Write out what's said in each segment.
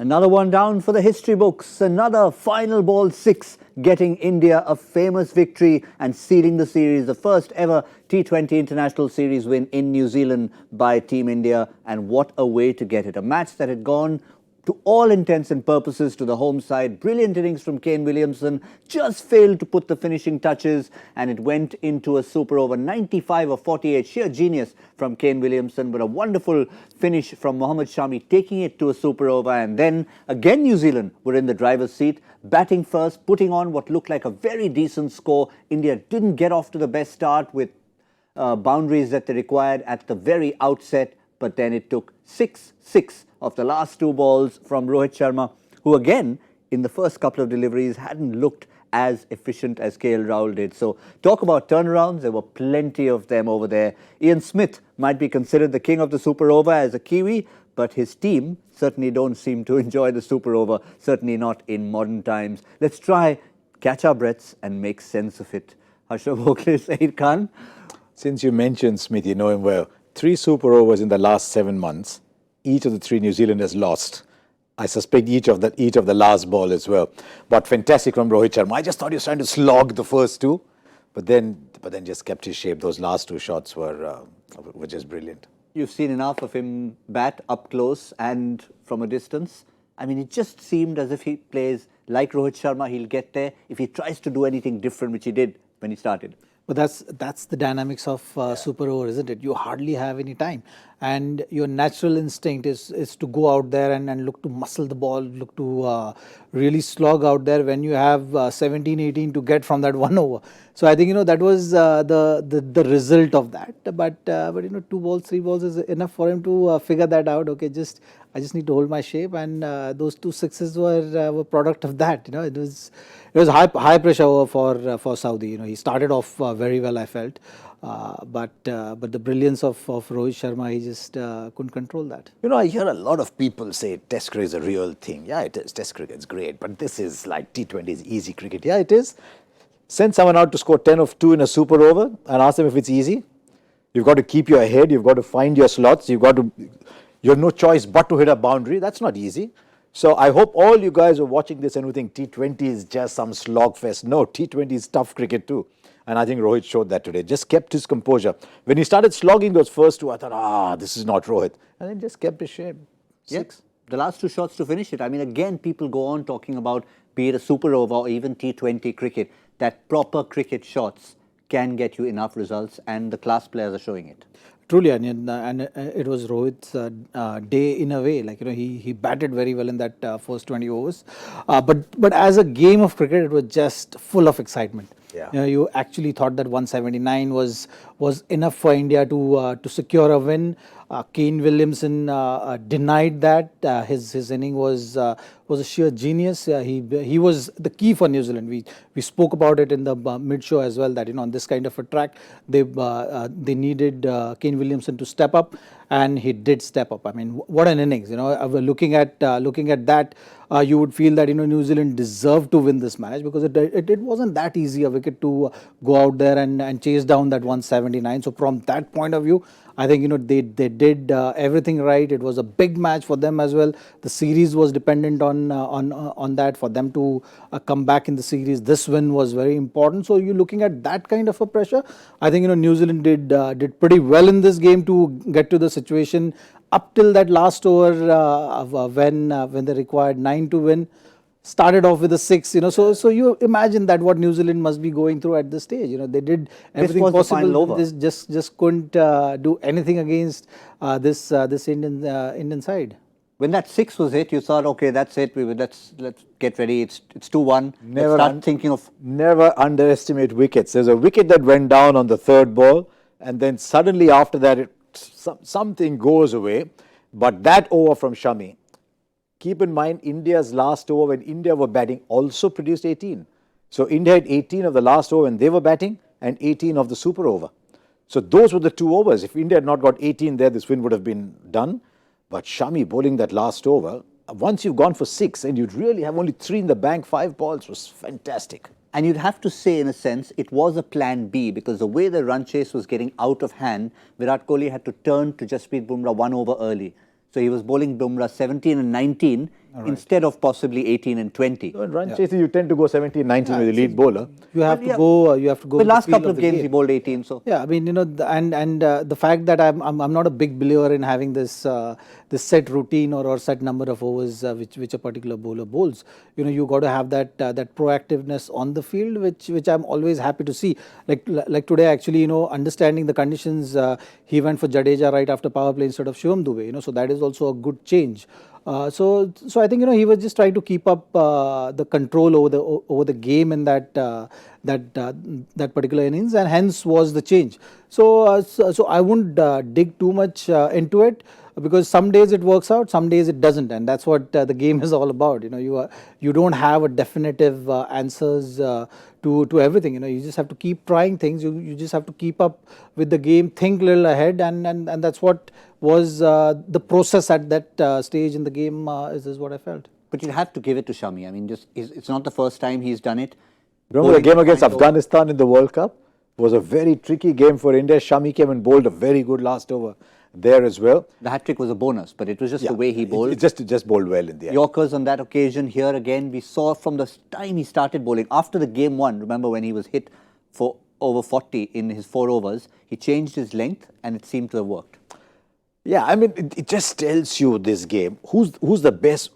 Another one down for the history books. Another final ball 6 getting India a famous victory and sealing the series. The first ever T20 International Series win in New Zealand by Team India. And what a way to get it. A match that had gone to all intents and purposes to the home side. Brilliant innings from Kane Williamson. Just failed to put the finishing touches and it went into a super over. 95 or 48. Sheer genius from Kane Williamson, but a wonderful finish from Mohammad Shami taking it to a super over. And then again New Zealand were in the driver's seat, batting first, putting on what looked like a very decent score. India didn't get off to the best start with boundaries that they required at the very outset, but then it took 6 of the last 2 balls from Rohit Sharma, who again, in the first couple of deliveries, hadn't looked as efficient as KL Rahul did. So talk about turnarounds, there were plenty of them over there. Ian Smith might be considered the king of the super over as a Kiwi, but his team certainly don't seem to enjoy the super over, certainly not in modern times. Let's try catch our breaths and make sense of it. Harsha, Bhogle, Zaheer Khan. Since you mentioned Smith, you know him well. 3 super overs in the last 7 months. Each of the 3 New Zealanders lost. I suspect each of the last ball as well. But fantastic from Rohit Sharma. I just thought he was trying to slog the first 2, but then just kept his shape. Those last 2 shots were just brilliant. You've seen enough of him bat up close and from a distance. I mean, it just seemed as if he plays like Rohit Sharma. He'll get there if he tries to do anything different, which he did when he started. But that's the dynamics of super over, isn't it? You hardly have any time, and your natural instinct is to go out there and look to muscle the ball, look to really slog out there when you have 17, 18 to get from that 1 over. So I think that was the result of that. But 2 balls, 3 balls is enough for him to figure that out. Okay, I just need to hold my shape, and those 2 sixes were product of that. It was high pressure over for Saudi. He started off very well, I felt, but the brilliance of Rohit Sharma, he just couldn't control that. I hear a lot of people say Test cricket is a real thing. Yeah, it is. Test cricket's great, but this is like T20 is easy cricket. Yeah, it is. Send someone out to score 10 of 2 in a super over and ask them if it's easy. You've got to keep your head. You've got to find your slots. You have no choice but to hit a boundary. That's not easy. So I hope all you guys are watching this and who think T20 is just some slog fest. No, T20 is tough cricket too. And I think Rohit showed that today. Just kept his composure. When he started slogging those first 2, I thought, this is not Rohit. And then just kept his shape. 6. The last 2 shots to finish it. I mean, again, people go on talking about, be it a super over or even T20 cricket, that proper cricket shots can get you enough results, and the class players are showing it. Truly, and it was Rohit's day in a way. He batted very well in that first 20 overs. But as a game of cricket, it was just full of excitement. Yeah. You actually thought that 179 was enough for India to secure a win. Kane Williamson denied that. His inning was a sheer genius. He was the key for New Zealand. We spoke about it in the mid-show as well, that on this kind of a track they needed Kane Williamson to step up, and he did step up. I mean, what an innings! Looking at that, you would feel that New Zealand deserved to win this match, because it wasn't that easy a wicket to go out there and chase down that 179. So from that point of view, I think they did everything right. It was a big match for them as well. The series was dependent on that for them to come back in the series. This win was very important. So you're looking at that kind of a pressure. I think New Zealand did pretty well in this game to get to the situation up till that last over when they required 9 to win. Started off with a 6, so you imagine that what New Zealand must be going through at this stage. They did everything possible. This just couldn't do anything against this Indian side. When that 6 was hit, you thought, okay, that's it. Let's get ready. It's 2-1. Never underestimate wickets. There's a wicket that went down on the 3rd ball, and then suddenly after that, something goes away. But that over from Shami. Keep in mind, India's last over when India were batting also produced 18. So India had 18 of the last over when they were batting and 18 of the super over. So those were the 2 overs. If India had not got 18 there, this win would have been done. But Shami bowling that last over, once you've gone for 6 and you'd really have only 3 in the bank, 5 balls, was fantastic. And you'd have to say, in a sense, it was a plan B, because the way the run chase was getting out of hand, Virat Kohli had to turn to Jasprit Bumrah 1 over early. So he was bowling Bumrah 17 and 19 instead of possibly 18 and 20. So in run chases, you tend to go 17, 19 with the lead bowler. You have to go. You have to go. The with last feel couple of the games game. he bowled 18. So Yeah, I mean, the fact that I'm not a big believer in having this this set routine or set number of overs which a particular bowler bowls. You got to have that that proactiveness on the field, which I'm always happy to see. Like today, actually, understanding the conditions, he went for Jadeja right after power play instead of Shivam Dube. So that is also a good change. So I think he was just trying to keep up the control over the game in that particular innings, and hence was the change. So I wouldn't dig too much into it, because some days it works out, some days it doesn't, and that's what the game is all about. You don't have a definitive answers to everything. You just have to keep trying things. You just have to keep up with the game, think a little ahead, and that's what was the process at that stage in the game. Is what I felt. but you have to give it to Shami. I mean, it's not the first time he's done it. Remember the game against Afghanistan in the World Cup? Was a very tricky game for India. Shami came and bowled a very good last over there as well. The hat-trick was a bonus, but it was just the way he bowled. It just bowled well in the end. Yorkers on that occasion. Here again, we saw from the time he started bowling, after the game one, remember when he was hit for over 40 in his 4 overs, he changed his length and it seemed to have worked. Yeah, I mean, it just tells you this game, who's the best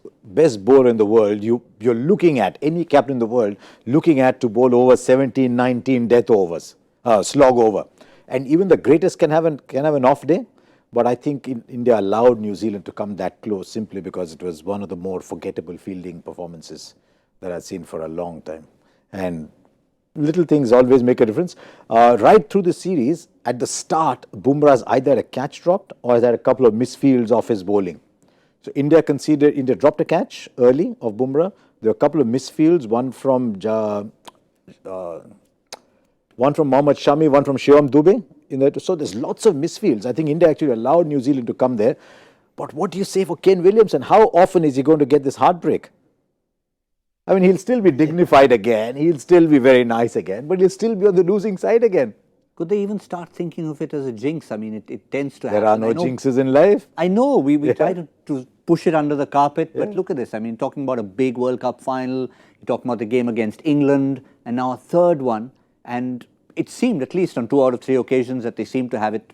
bowler in the world. You're looking at, any captain in the world, looking at to bowl over 17, 19 death overs, slog over. And even the greatest can have an off day. But I think India allowed New Zealand to come that close simply because it was one of the more forgettable fielding performances that I've seen for a long time. And little things always make a difference. Right through the series, at the start, Bumrah's either had a catch dropped or has had a couple of misfields off his bowling. So India dropped a catch early of Bumrah. There were a couple of misfields, one from Mohammad Shami, one from Shivam Dube. So there's lots of misfields. I think India actually allowed New Zealand to come there. But what do you say for Kane Williamson? How often is he going to get this heartbreak? I mean, he'll still be dignified again. He'll still be very nice again. But he'll still be on the losing side again. Could they even start thinking of it as a jinx? I mean, it tends to happen. There are no jinxes in life. I know. We try to push it under the carpet. But look at this. I mean, talking about a big World Cup final. You're talking about the game against England. And now a third one. And it seemed, at least on 2 out of 3 occasions, that they seemed to have it,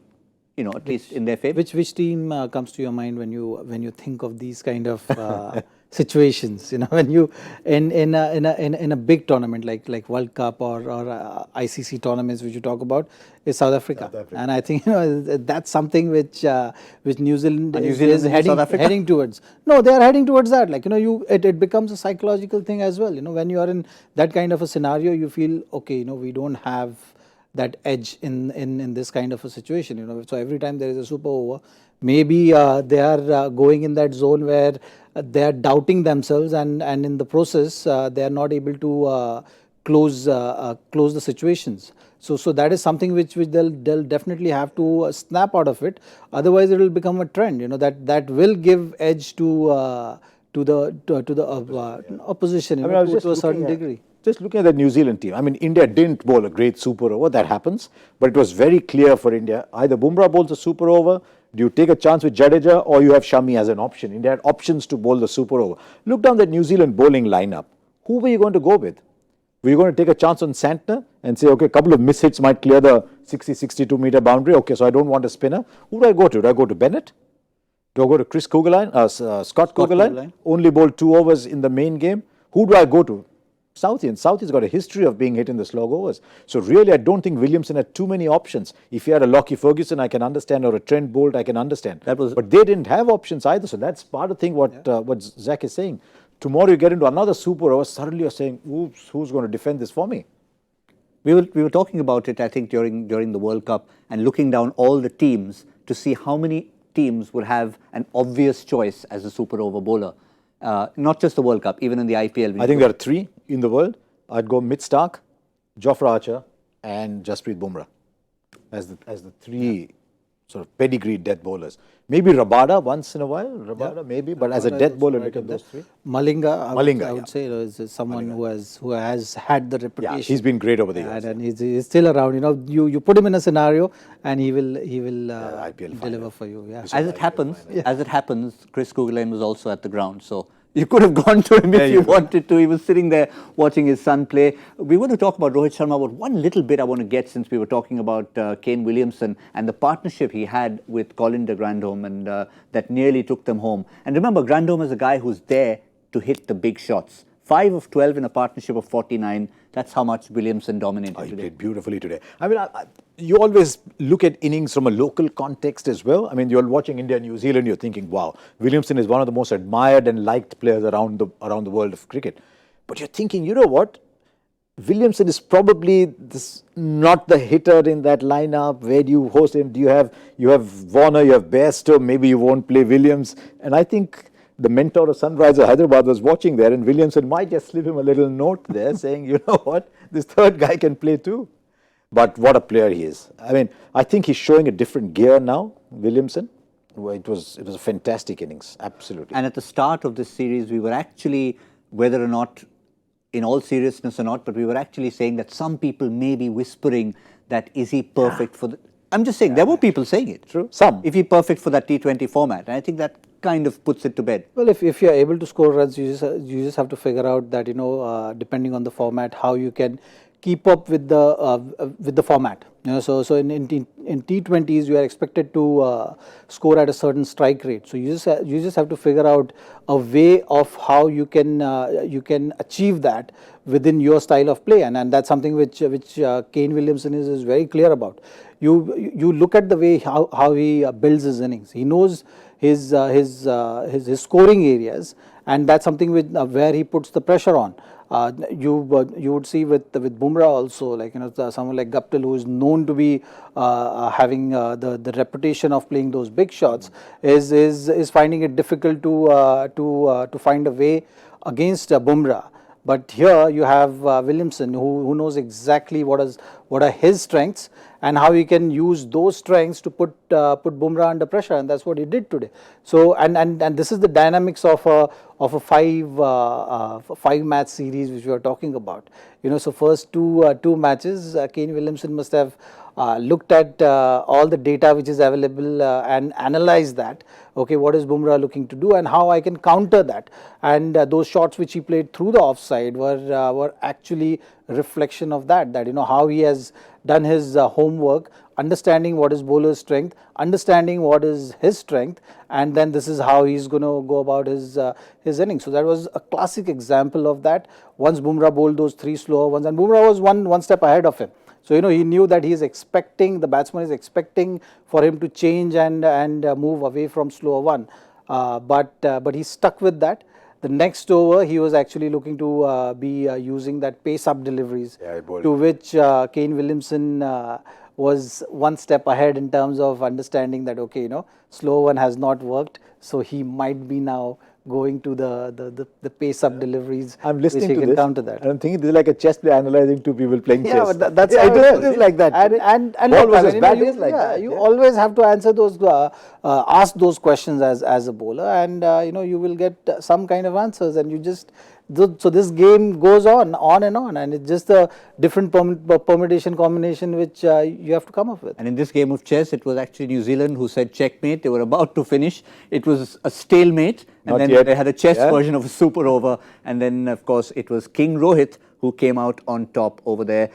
at least in their favor. Which team comes to your mind when you think of these kind of situations? When you in a big tournament like World Cup or ICC tournaments, which you talk about, is South Africa. And I think that's something which New Zealand is heading towards. No, they are heading towards that. It becomes a psychological thing as well. When you are in that kind of a scenario, you feel okay. We don't have that edge in this kind of a situation. So every time there is a super over, maybe they are going in that zone where they are doubting themselves, and in the process they are not able to close the situations. So that is something which they'll definitely have to snap out of it. Otherwise, it will become a trend. That will give edge to the opposition. To a certain degree. Just looking at the New Zealand team, I mean, India didn't bowl a great super over, that happens, but it was very clear for India, either Bumrah bowls a super over, do you take a chance with Jadeja, or you have Shami as an option. India had options to bowl the super over. Look down the New Zealand bowling lineup. Who were you going to go with? Were you going to take a chance on Santner and say, okay, a couple of mishits might clear the 60-62 meter boundary, okay, so I don't want a spinner. Who do I go to? Do I go to Bennett? Do I go to Scott Kuggeleijn? Only bowled 2 overs in the main game. Who do I go to? Southee, and Southee's got a history of being hit in the slog overs. So really, I don't think Williamson had too many options. If he had a Lockie Ferguson, I can understand, or a Trent Boult, I can understand. But they didn't have options either. So that's part of the thing what Zach is saying. Tomorrow you get into another super over, suddenly you're saying, oops, who's going to defend this for me? We were talking about it, I think, during the World Cup, and looking down all the teams to see how many teams would have an obvious choice as a super over bowler. Not just the World Cup, even in the IPL. I think there are 3 in the world. I'd go Mitch Starc, Jofra Archer, and Jasprit Bumrah as the 3 sort of pedigreed death bowlers. Maybe Rabada once in a while, maybe, but as a death bowler, look at those 3. Malinga, I would say, is someone who has had the reputation. Yeah, he's been great over the years. And he's still around. You put him in a scenario, and he will deliver for you. Yeah. As it happens, Chris Kuggeleijn was also at the ground. So You could have gone to him There if you you go. wanted to. He was sitting there watching his son play. We want to talk about Rohit Sharma, but one little bit I want to get, since we were talking about Kane Williamson and the partnership he had with Colin de Grandhomme, and that nearly took them home. And remember, Grandhomme is a guy who's there to hit the big shots. 5 of 12 in a partnership of 49. That's how much Williamson dominated He today. played beautifully today. I mean, you always look at innings from a local context as well. I mean, you're watching India, New Zealand, you're thinking, wow, Williamson is one of the most admired and liked players around the world of cricket. But you're thinking, you know what? Williamson is probably not the hitter in that lineup. Where do you host him? You have Warner, you have Bairstow, maybe you won't play Williams. And I think the mentor of Sunrisers Hyderabad was watching there, and Williamson might just slip him a little note there saying, you know what, this third guy can play too. But what a player he is. I mean, I think he's showing a different gear now, Williamson. It was a fantastic innings, absolutely. And at the start of this series, we were actually, whether or not, in all seriousness or not, but we were actually saying that some people may be whispering that is he perfect for the... I'm just saying, there were people saying it. True. Some. If he perfect for that T20 format. And I think that kind of puts it to bed. Well, if you're able to score runs, you just have to figure out that, depending on the format, how you can keep up with the format. So in T20s, you are expected to score at a certain strike rate. So you just have to figure out a way of how you can achieve that within your style of play, and that's something which Kane Williamson is very clear about. You look at the way how he builds his innings. He knows his scoring areas, and that's something where he puts the pressure on. You would see with Bumrah also, like someone like Guptill, who is known to be having the reputation of playing those big shots, is finding it difficult to find a way against Bumrah. But here you have Williamson, who knows exactly what are his strengths and how he can use those strengths to put Bumrah under pressure, and that's what he did today. So and this is the dynamics of a five match series which we are talking about. So first two matches, Kane Williamson must have looked at all the data which is available and analyzed that. Okay, what is Bumrah looking to do and how I can counter that? And those shots which he played through the offside were actually a reflection of that. How he has done his homework, understanding what is bowler's strength, understanding what is his strength, and then this is how he's going to go about his innings. So that was a classic example of that. Once Bumrah bowled those 3 slower ones, and Bumrah was one step ahead of him. So he knew that the batsman is expecting for him to change and move away from slower one, but he stuck with that. The next over, he was actually looking to be using that pace-up deliveries, to which Kane Williamson was one step ahead in terms of understanding that, okay, slow one has not worked, so he might be now going to the pace-up deliveries. I'm listening which to he can this, counter that. and I'm thinking this is like a chess player analyzing two people playing chess. Yeah, but that's yeah, how it is like that. And Ball look, versus bat is like that. you always have to answer those, ask those questions as a bowler, and you will get some kind of answers, and you just. So this game goes on and on, and it's just a different permutation combination which you have to come up with. And in this game of chess, it was actually New Zealand who said checkmate. They were about to finish. It was a stalemate, and Not then yet. they had a chess version of a super over, and then of course it was King Rohit who came out on top over there.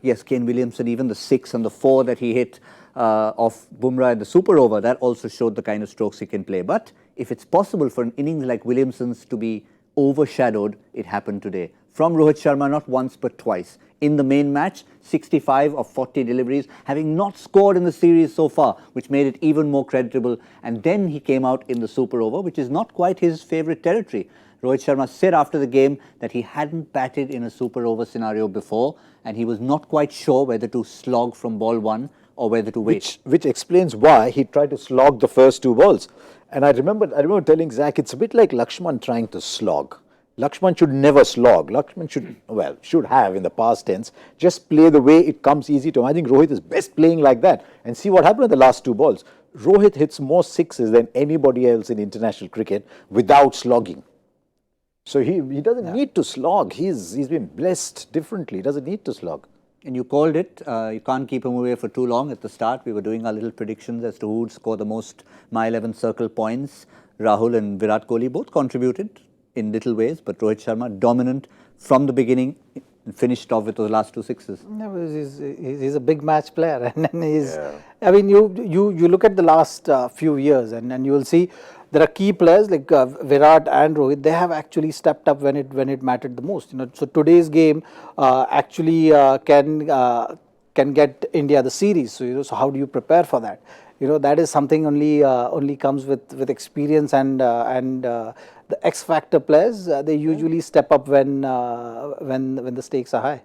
Yes, Kane Williamson, even the 6 and the 4 that he hit off Bumrah in the super over, that also showed the kind of strokes he can play. But if it's possible for an innings like Williamson's to be overshadowed, it happened today. From Rohit Sharma, not once but twice. In the main match, 65 of 40 deliveries, having not scored in the series so far, which made it even more creditable. And then he came out in the super over, which is not quite his favourite territory. Rohit Sharma said after the game that he hadn't batted in a super over scenario before, and he was not quite sure whether to slog from ball 1 or whether to wait. Which explains why he tried to slog the first 2 balls. And I remember telling Zach, it's a bit like Lakshman trying to slog. Lakshman should never slog. Lakshman should have in the past tense, just play the way it comes easy to him. I think Rohit is best playing like that. And see what happened in the last 2 balls. Rohit hits more 6s than anybody else in international cricket without slogging. So he doesn't need to slog. He's been blessed differently. He doesn't need to slog. And you called it, you can't keep him away for too long. At the start, we were doing our little predictions as to who would score the most My 11 Circle points. Rahul and Virat Kohli both contributed. in little ways, but Rohit Sharma dominant from the beginning, finished off with those last 2 sixes. No, he's a big match player, and he's. I mean, you look at the last few years, and you will see there are key players like Virat and Rohit. They have actually stepped up when it mattered the most. So today's game actually can get India the series. So so how do you prepare for that? That is something only comes with experience and the X factor players. They usually step up when the stakes are high.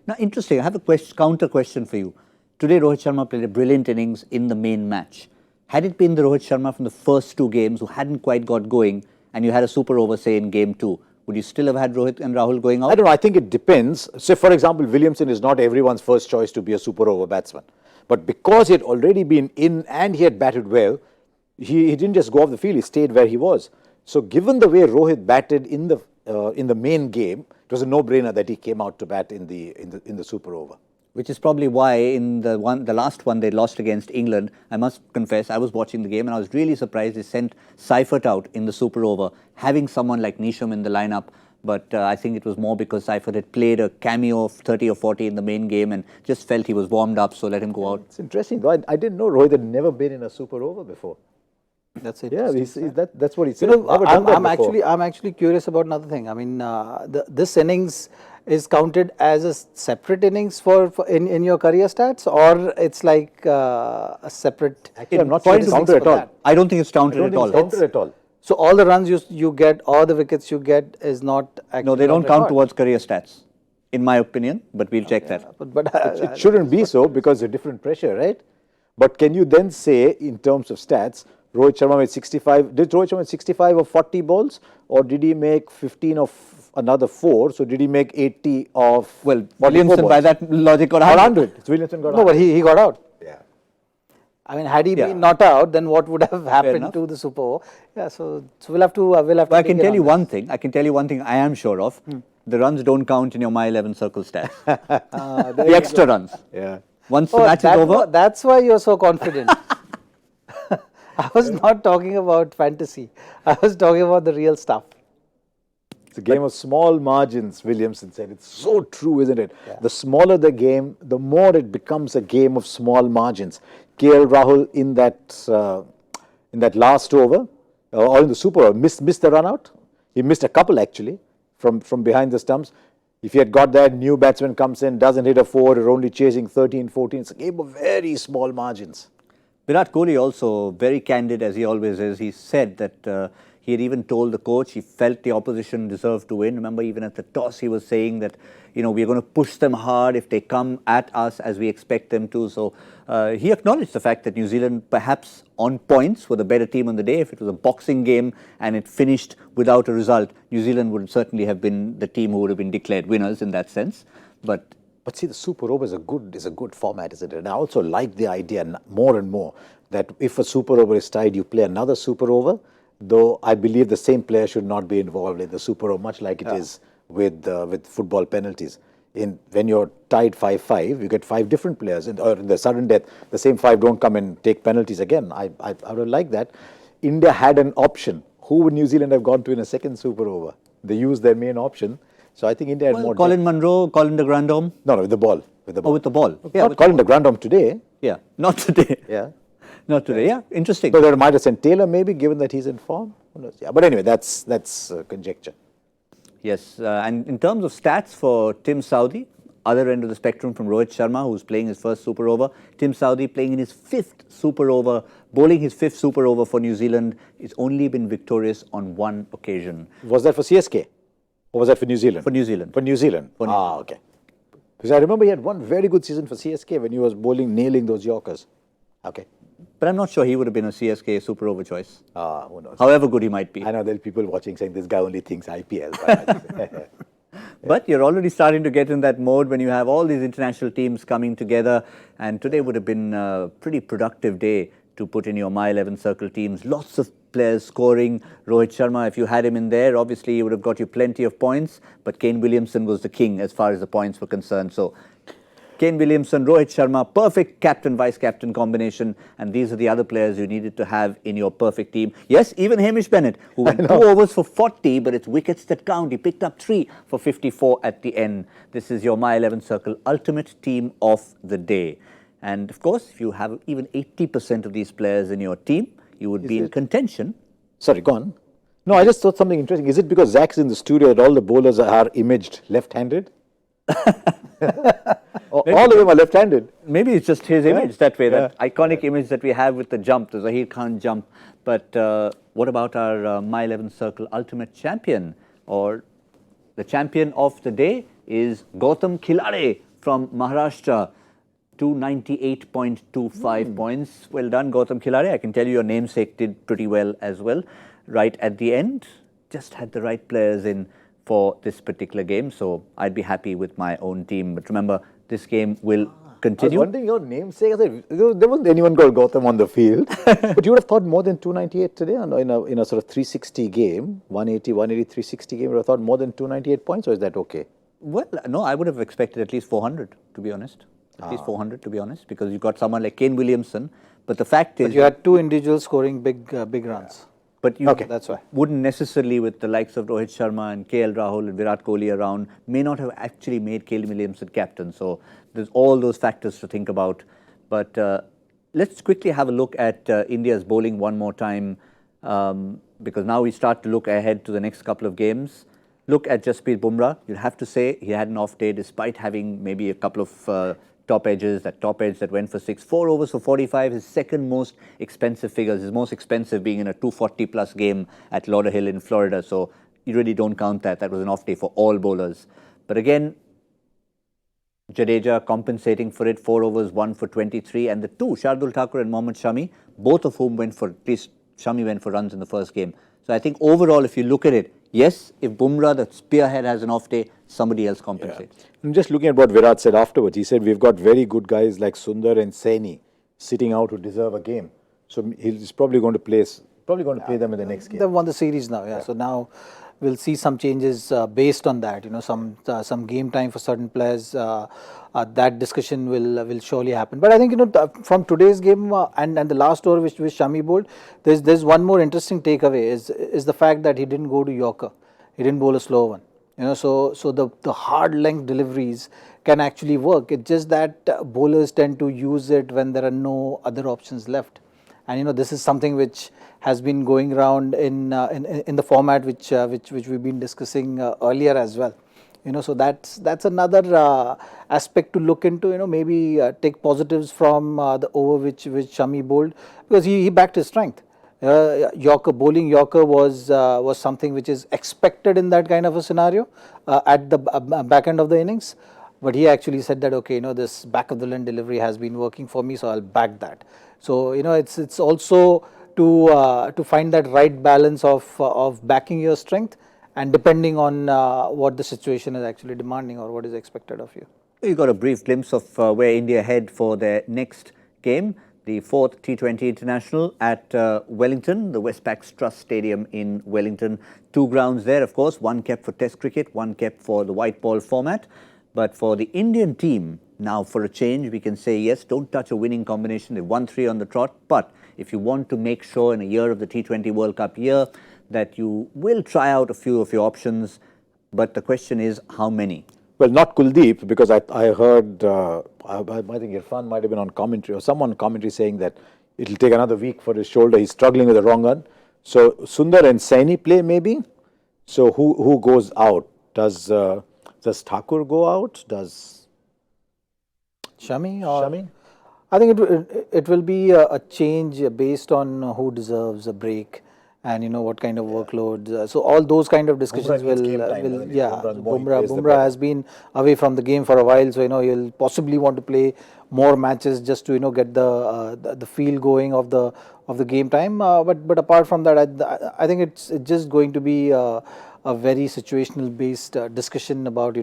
Now, interesting. I have a counter question for you. Today, Rohit Sharma played a brilliant innings in the main match. Had it been the Rohit Sharma from the first 2 games who hadn't quite got going, and you had a super over, say, in game 2, would you still have had Rohit and Rahul going out? I don't know. I think it depends. Say, for example, Williamson is not everyone's first choice to be a super over batsman. But because he had already been in and he had batted well, he didn't just go off the field. He stayed where he was. So given the way Rohit batted in the main game, it was a no-brainer that he came out to bat in the super over. Which is probably why in the last one they lost against England, I must confess, I was watching the game and I was really surprised they sent Seifert out in the super over, having someone like Neesham in the lineup. But I think it was more because Seifert had played a cameo of 30 or 40 in the main game and just felt he was warmed up, so let him go out. It's interesting, though. I didn't know Rohit had never been in a super over before. That's it. Yeah, that's what he said. I'm actually curious about another thing. I mean, this innings is counted as a separate innings for in your career stats, or it's like a separate. Actually, I'm not sure it's counted at all. I don't think it's counted at all. It's counted at all. So all the runs you get, all the wickets you get is not actually. No, they don't count towards career stats, in my opinion. But we'll check that. But it shouldn't be so because of different pressure, right? But can you then say, in terms of stats, Rohit Sharma made 65. Did Rohit Sharma make 65 of 40 balls, or did he make 15 of another 4? So did he make 80 of? Well, Williamson by that logic got 100. It's Williamson got 100. No, but he got out. Yeah. I mean, had he been not out, then what would have happened to the Super Over? Yeah, so we'll have to. But I can tell you one thing. I can tell you one thing. I am sure of. The runs don't count in your My 11 circle stats. The extra runs. Yeah. Once the match is over. That's why you're so confident. I was not talking about fantasy. I was talking about the real stuff. It's a game of small margins, Williamson said. It's so true, isn't it? Yeah. The smaller the game, the more it becomes a game of small margins. KL Rahul in that last over, or in the super over, missed the run out. He missed a couple actually from behind the stumps. If he had got that, new batsman comes in, doesn't hit a 4, you're only chasing 13, 14. It's a game of very small margins. Virat Kohli also very candid as he always is. He said that he had even told the coach he felt the opposition deserved to win. Remember, even at the toss, he was saying that, we're going to push them hard if they come at us as we expect them to. So he acknowledged the fact that New Zealand, perhaps on points, were the better team on the day. If it was a boxing game and it finished without a result, New Zealand would certainly have been the team who would have been declared winners in that sense. But see, the super over is a good format, isn't it? And I also like the idea more and more that if a super over is tied, you play another super over. Though I believe the same player should not be involved in the super over, much like it is with football penalties. When you're tied 5-5, you get 5 different players, or in the sudden death, the same 5 don't come and take penalties again. I would like that. India had an option. Who would New Zealand have gone to in a second super over? They used their main option. So I think India had more. Colin Munro, Colin de Grandhomme? No, with the ball. Oh, with the ball. Yeah, not Colin de Grandhomme today. Yeah, not today. Yeah. Not today, yeah. Interesting. So they might have sent Taylor maybe, given that he's in form. Who knows? Yeah. But anyway, that's conjecture. Yes, and in terms of stats for Tim Southee, other end of the spectrum from Rohit Sharma, who's playing his first super over. Tim Southee playing in his 5th super over, bowling his 5th super over for New Zealand. He's only been victorious on 1 occasion. Was that for CSK? Or was that for New Zealand? For New Zealand. For New Zealand. Okay. Because I remember he had one very good season for CSK when he was nailing those Yorkers. Okay. But I'm not sure he would have been a CSK super over choice. Who knows? However good he might be. I know there are people watching saying this guy only thinks IPL. But you're already starting to get in that mode when you have all these international teams coming together. And today would have been a pretty productive day to put in your My 11 circle teams. Lots of players scoring. Rohit Sharma, if you had him in there, obviously he would have got you plenty of points. But Kane Williamson was the king as far as the points were concerned. So Kane Williamson, Rohit Sharma, perfect captain vice captain combination, and these are the other players you needed to have in your perfect team. Yes, even Hamish Bennett, who went 2 overs for 40, but it's wickets that count. He picked up 3 for 54 at the end. This is your My 11 Circle ultimate team of the day. And of course, if you have even 80% of these players in your team, you would be in contention. Sorry, go on. No, I just thought something interesting. Is it because Zach's in the studio that all the bowlers are imaged left-handed? All of them are left-handed. Maybe it's just his image that way, that iconic image that we have with the jump, the Zaheer Khan jump. But what about our My 11 Circle ultimate champion? Or the champion of the day is Gautam Khilare from Maharashtra. 298.25 points. Well done, Gautam Khilare. I can tell you your namesake did pretty well as well. Right at the end, just had the right players in for this particular game. So I'd be happy with my own team. But remember, this game will continue. I was wondering your namesake. I said, there wasn't anyone called Gautam on the field. But you would have thought more than 298 today in a sort of 360 game, 180, 360 game. You would have thought more than 298 points, or is that okay? Well, no, I would have expected at least 400, to be honest. At least 400, to be honest, because you got someone like Kane Williamson. But the fact is, But you had 2 individuals scoring big runs. But you That's why. wouldn't necessarily, with the likes of Rohit Sharma and KL Rahul and Virat Kohli around, may not have actually made Kane Williamson captain. So there's all those factors to think about. But let's quickly have a look at India's bowling one more time, because now we start to look ahead to the next couple of games. Look at Jasprit Bumrah. You'd have to say he had an off day despite having maybe a couple of top edges, that top edge that went for 6, 4 overs for 45, his second most expensive figures, his most expensive being in a 240 plus game at Lauderhill in Florida. So you really don't count that. That was an off day for all bowlers. But again, Jadeja compensating for it, 4 overs, 1 for 23, and the 2, Shardul Thakur and Mohammad Shami, both of whom went for, at least Shami went for runs in the first game. So I think overall, if you look at it, yes, if Bumrah, the spearhead, has an off day, somebody else compensates. Yeah. I'm just looking at what Virat said afterwards. He said, we've got very good guys like Sundar and Saini sitting out who deserve a game. So he's probably going to play them in the next game. They've won the series now, So now we'll see some changes based on that. Some game time for certain players. That discussion will surely happen. But I think from today's game and the last over which Shami bowled, there's one more interesting takeaway is the fact that he didn't go to Yorker. He didn't bowl a slow one. So the hard length deliveries can actually work. It's just that bowlers tend to use it when there are no other options left. And this is something which has been going around in the format which we've been discussing earlier as well. So that's another aspect to look into. Maybe take positives from the over which Shami bowled, because he backed his strength. Bowling Yorker was something which is expected in that kind of a scenario at the back end of the innings. But he actually said that, okay, this back of the line delivery has been working for me, so I'll back that. So it's also to find that right balance of backing your strength and depending on what the situation is actually demanding or what is expected of you. You got a brief glimpse of where India head for their next game, the 4th T20 International at Wellington, the Westpac Trust Stadium in Wellington. 2 grounds there, of course, one kept for Test cricket, one kept for the white ball format. But for the Indian team, now for a change, we can say, yes, don't touch a winning combination. They've won 3 on the trot. But if you want to make sure in a year of the T20 World Cup year that you will try out a few of your options, but the question is, how many? Well, not Kuldeep, because I heard, I think Irfan might have been on commentary, or someone on commentary saying that it'll take another week for his shoulder. He's struggling with the wrong one. So Sundar and Saini play maybe. So who goes out? Does Thakur go out? Does Shami? I think it will be a change based on who deserves a break. And what kind of workload. So all those kind of discussions Bumrah has been away from the game for a while, so he'll possibly want to play more matches just to get the feel going of the game time. But apart from that, I think it's just going to be a very situational based discussion about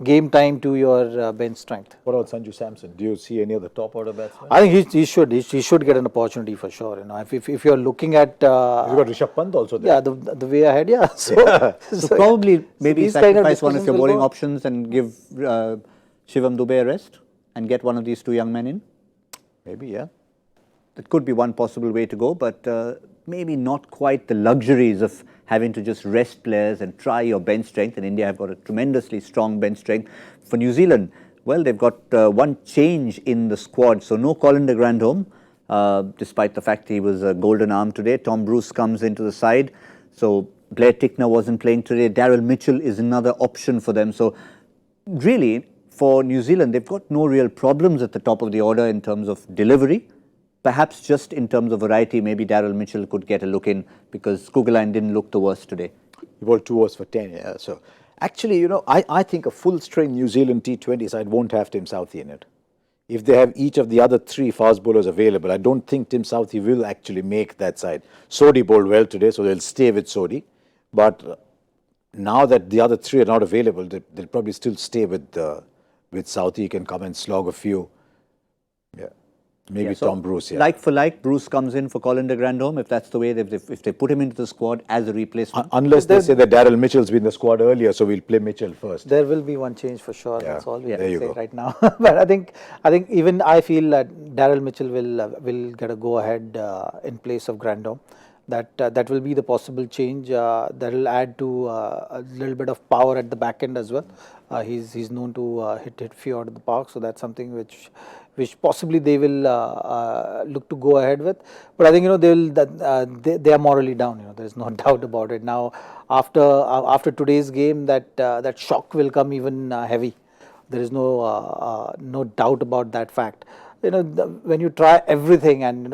game time to your bench strength. What about Sanju Samson? Do you see any of the top order batsmen? I think he should get an opportunity for sure. If you're looking at you got Rishabh Pant also there. Yeah, the way ahead. Yeah, so probably maybe sacrifice one of your bowling options and give Shivam Dube a rest and get one of these two young men in? Maybe, yeah. That could be one possible way to go, but maybe not quite the luxuries of having to just rest players and try your bench strength. And India have got a tremendously strong bench strength. For New Zealand, well, they've got one change in the squad. So no Colin de Grandhomme, despite the fact he was a golden arm today. Tom Bruce comes into the side. So Blair Tickner wasn't playing today. Daryl Mitchell is another option for them. So really, for New Zealand, they've got no real problems at the top of the order in terms of delivery. Perhaps just in terms of variety, maybe Daryl Mitchell could get a look in because Kuggeleijn didn't look the worst today. He bowled 2 overs for 10, yeah. So actually, you know, I think a full-strength New Zealand T20 side won't have Tim Southee in it. If they have each of the other 3 fast bowlers available, I don't think Tim Southee will actually make that side. Sodhi bowled well today, so they'll stay with Sodhi. But now that the other 3 are not available, they'll probably still stay with Southee. He can come and slog a few. Yeah. Maybe so Tom Bruce, yeah. Like for like, Bruce comes in for Colin de Grandhomme, if that's the way, if they put him into the squad as a replacement. Unless they say that Daryl Mitchell's been in the squad earlier, so we'll play Mitchell first. There will be one change for sure. Yeah. That's all we There can you say go. right now. But I think even I feel that Daryl Mitchell will get a go ahead in place of Grandhomme. That will be the possible change. That will add to a little bit of power at the back end as well. He's known to hit few out of the park, so that's something which possibly they will look to go ahead with. But I think they are morally down. There is no doubt about it. Now after today's game, that shock will come even heavy. There is no doubt about that fact. When you try everything and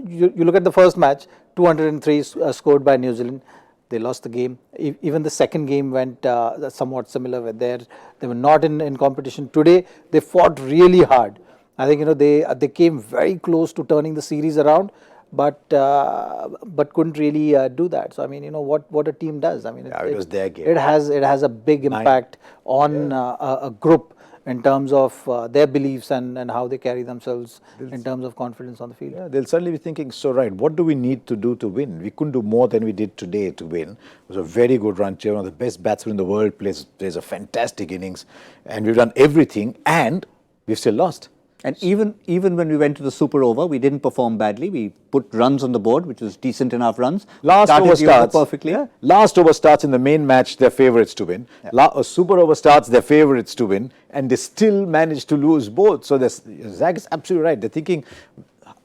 you look at the first match, 203 scored by New Zealand. They lost the game. Even the second game went somewhat similar. They were not in competition. Today they fought really hard. I think they came very close to turning the series around, but couldn't really do that. So I mean, what a team does. I mean, it was their game. It has a big impact on a group in terms of their beliefs and how they carry themselves in terms of confidence on the field. Yeah, they'll certainly be thinking, so right, what do we need to do to win? We couldn't do more than we did today to win. It was a very good run chair, one of the best batsmen in the world, plays a fantastic innings, and we've done everything, and we've still lost. And even when we went to the super over, we didn't perform badly. We put runs on the board, which was decent enough runs. Last over starts perfectly. Yeah. Last over starts in the main match, they're favourites to win. Yeah. A super over starts, they're favourites to win, and they still manage to lose both. So Zach is absolutely right. They're thinking,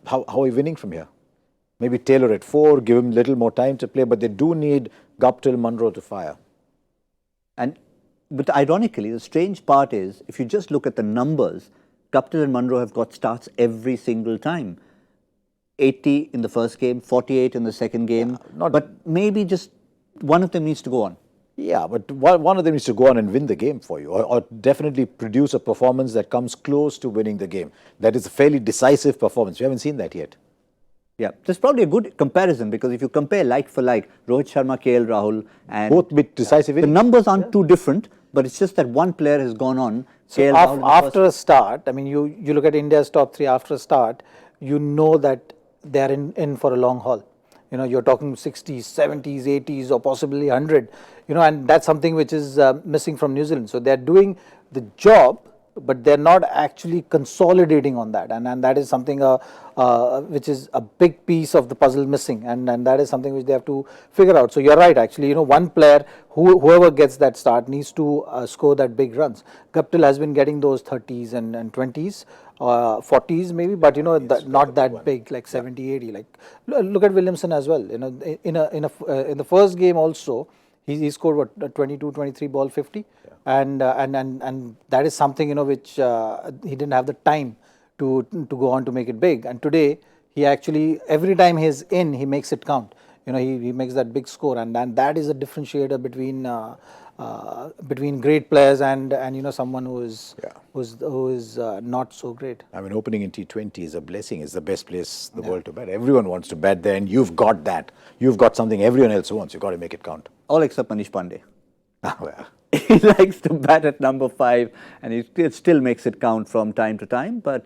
how are we winning from here? Maybe Taylor at 4, give him a little more time to play, but they do need Guptill, Munro to fire. But ironically, the strange part is, if you just look at the numbers, Guptill and Munro have got starts every single time. 80 in the first game, 48 in the second game. Yeah, but maybe just one of them needs to go on. Yeah, but one of them needs to go on and win the game for you, or definitely produce a performance that comes close to winning the game. That is a fairly decisive performance. We haven't seen that yet. Yeah, there's probably a good comparison because if you compare like for like, Rohit Sharma, KL Rahul, and both bit decisive. The numbers aren't too different, but it's just that one player has gone on. So after a start, I mean, you look at India's top 3 after a start, you know that they are in for a long haul. You're talking 60s, 70s, 80s, or possibly 100. And that's something which is missing from New Zealand. So they're doing the job, but they're not actually consolidating on that, and that is something which is a big piece of the puzzle missing, and that is something which they have to figure out. So you're right, actually, one player, whoever gets that start needs to score that big runs. Guptill has been getting those 30s and 20s, 40s maybe, but not that big, like 70, 80. Like look at Williamson as well. In the first game also, he scored what, 22, 23 ball 50, yeah. and that is something which he didn't have the time to go on to make it big. And today he actually, every time he's in, he makes it count. He makes that big score, and that is a differentiator between great players and someone who is not so great. I mean, opening in T20 is a blessing. It's the best place in the world to bat. Everyone wants to bat there, and you've got that. You've got something everyone else wants. You've got to make it count. All except Manish Pandey. Well. He likes to bat at number 5, and it still makes it count from time to time. But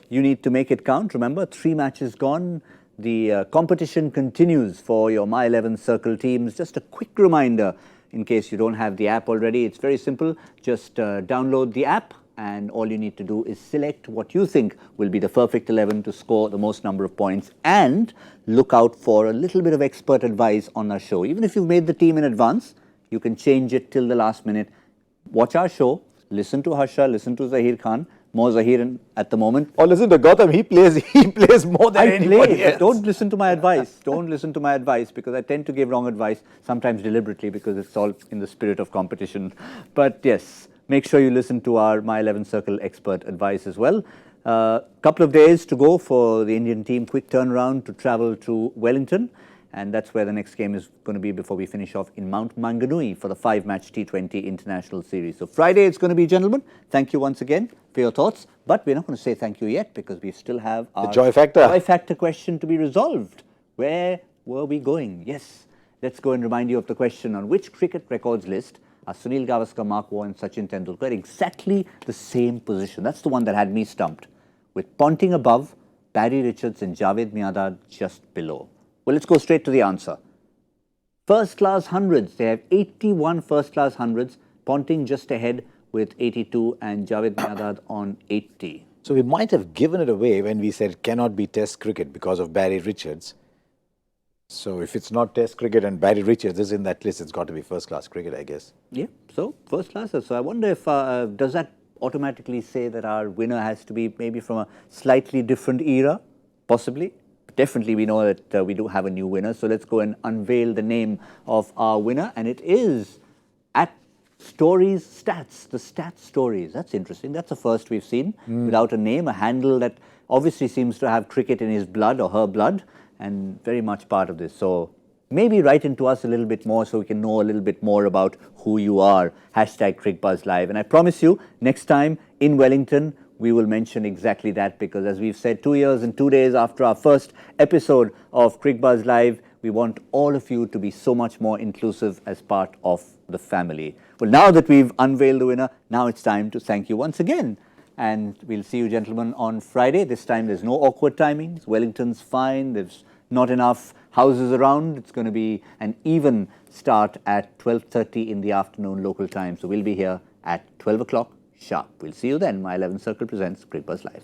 you need to make it count. Remember, 3 matches gone. The competition continues for your My 11 Circle teams. Just a quick reminder, in case you don't have the app already, it's very simple. Just download the app and all you need to do is select what you think will be the perfect 11 to score the most number of points, and look out for a little bit of expert advice on our show. Even if you've made the team in advance, you can change it till the last minute. Watch our show, listen to Harsha, listen to Zaheer Khan, more Zaheer at the moment. Or listen to Gautam, he plays more than anybody else. Don't listen to my advice. Don't listen to my advice, because I tend to give wrong advice, sometimes deliberately, because it's all in the spirit of competition. But yes, make sure you listen to our My 11 Circle expert advice as well. Couple of days to go for the Indian team, quick turnaround to travel to Wellington. And that's where the next game is going to be before we finish off in Mount Maunganui for the 5-match T20 International Series. So Friday it's going to be, gentlemen. Thank you once again for your thoughts. But we're not going to say thank you yet, because we still have our joy factor question to be resolved. Where were we going? Yes. Let's go and remind you of the question: on which cricket records list are Sunil Gavaskar, Mark Waugh and Sachin Tendulkar exactly the same position? That's the one that had me stumped, with Ponting above, Barry Richards and Javed Miandad just below. Well, let's go straight to the answer. First-class hundreds. They have 81 first-class hundreds. Ponting just ahead with 82 and Javed Miandad on 80. So we might have given it away when we said cannot be Test cricket because of Barry Richards. So if it's not Test cricket and Barry Richards is in that list, it's got to be first-class cricket, I guess. Yeah, so first-class. So I wonder if, does that automatically say that our winner has to be maybe from a slightly different era? Possibly. Definitely we know that we do have a new winner. So let's go and unveil the name of our winner. And it is at Stories Stats, the Stats Stories. That's interesting. That's the first we've seen without a name, a handle that obviously seems to have cricket in his blood or her blood, and very much part of this. So maybe write into us a little bit more so we can know a little bit more about who you are. Hashtag Cricbuzz Live. And I promise you, next time in Wellington, we will mention exactly that, because as we've said, 2 years and 2 days after our first episode of Cricbuzz Live, we want all of you to be so much more inclusive as part of the family. Well, now that we've unveiled the winner, now it's time to thank you once again. And we'll see you, gentlemen, on Friday. This time there's no awkward timings. Wellington's fine. There's not enough houses around. It's going to be an even start at 12:30 in the afternoon local time. So we'll be here at 12 o'clock sharp. We'll see you then. My 11 Circle presents Cricbuzz Live.